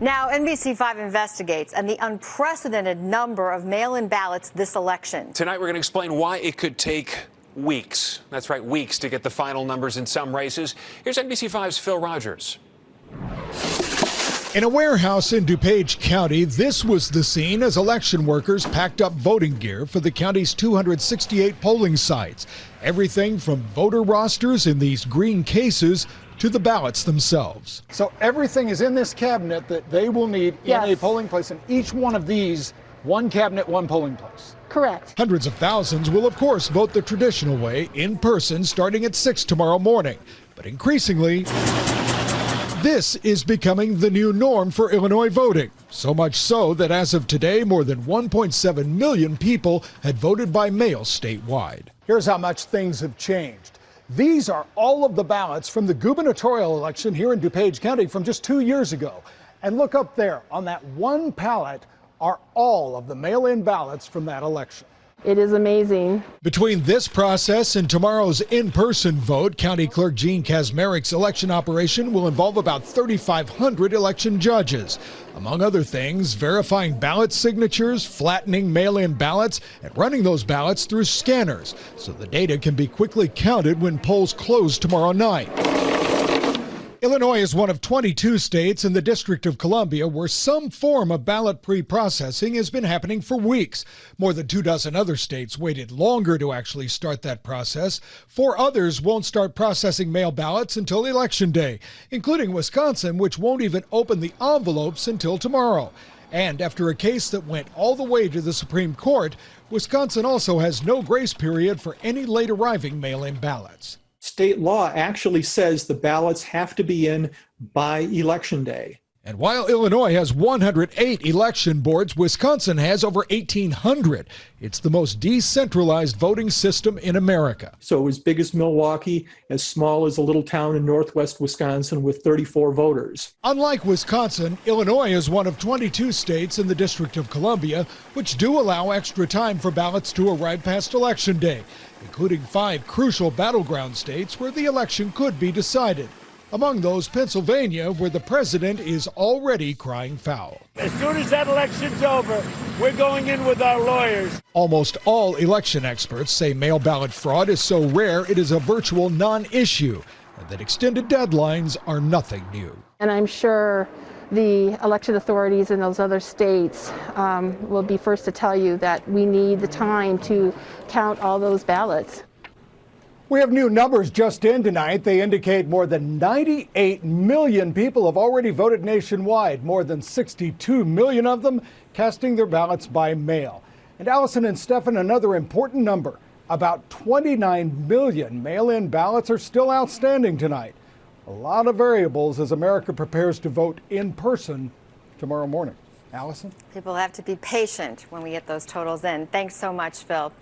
Now, NBC5 investigates and the unprecedented number of mail-in ballots this election. Tonight, we're going to explain why it could take weeks. That's right, weeks to get the final numbers in some races. Here's NBC5's Phil Rogers. In a warehouse in DuPage County, this was the scene as election workers packed up voting gear for the county's 268 polling sites. Everything from voter rosters in these green cases to the ballots themselves. So everything is in this cabinet that they will need in a polling place, and each one of these, one cabinet, one polling place. Correct. Hundreds of thousands will, of course, vote the traditional way, in person, starting at 6 tomorrow morning. But increasingly, this is becoming the new norm for Illinois voting. So much so that as of today, more than 1.7 million people had voted by mail statewide. Here's how much things have changed. These are all of the ballots from the gubernatorial election here in DuPage County from just 2 years ago. And look up there, on that one pallet are all of the mail-in ballots from that election. It is amazing. Between this process and tomorrow's in-person vote, County Clerk Jean Kazmarik's election operation will involve about 3,500 election judges. Among other things, verifying ballot signatures, flattening mail-in ballots, and running those ballots through scanners so the data can be quickly counted when polls close tomorrow night. Illinois is one of 22 states in the District of Columbia where some form of ballot pre-processing has been happening for weeks. More than 24 other states waited longer to actually start that process. 4 others won't start processing mail ballots until Election Day, including Wisconsin, which won't even open the envelopes until tomorrow. And after a case that went all the way to the Supreme Court, Wisconsin also has no grace period for any late arriving mail-in ballots. State law actually says the ballots have to be in by Election Day. And while Illinois has 108 election boards, Wisconsin has over 1,800. It's the most decentralized voting system in America. So as big as Milwaukee, as small as a little town in northwest Wisconsin with 34 voters. Unlike Wisconsin, Illinois is one of 22 states in the District of Columbia which do allow extra time for ballots to arrive past Election Day, including 5 crucial battleground states where the election could be decided. Among those, Pennsylvania, where the president is already crying foul. As soon as that election's over, we're going in with our lawyers. Almost all election experts say mail ballot fraud is so rare it is a virtual non-issue, and that extended deadlines are nothing new. And I'm sure the election authorities in those other states will be first to tell you that we need the time to count all those ballots. We have new numbers just in tonight. They indicate more than 98 million people have already voted nationwide, more than 62 million of them casting their ballots by mail. And Allison and Stefan, another important number, about 29 million mail-in ballots are still outstanding tonight. A lot of variables as America prepares to vote in person tomorrow morning. Allison? People have to be patient when we get those totals in. Thanks so much, Phil.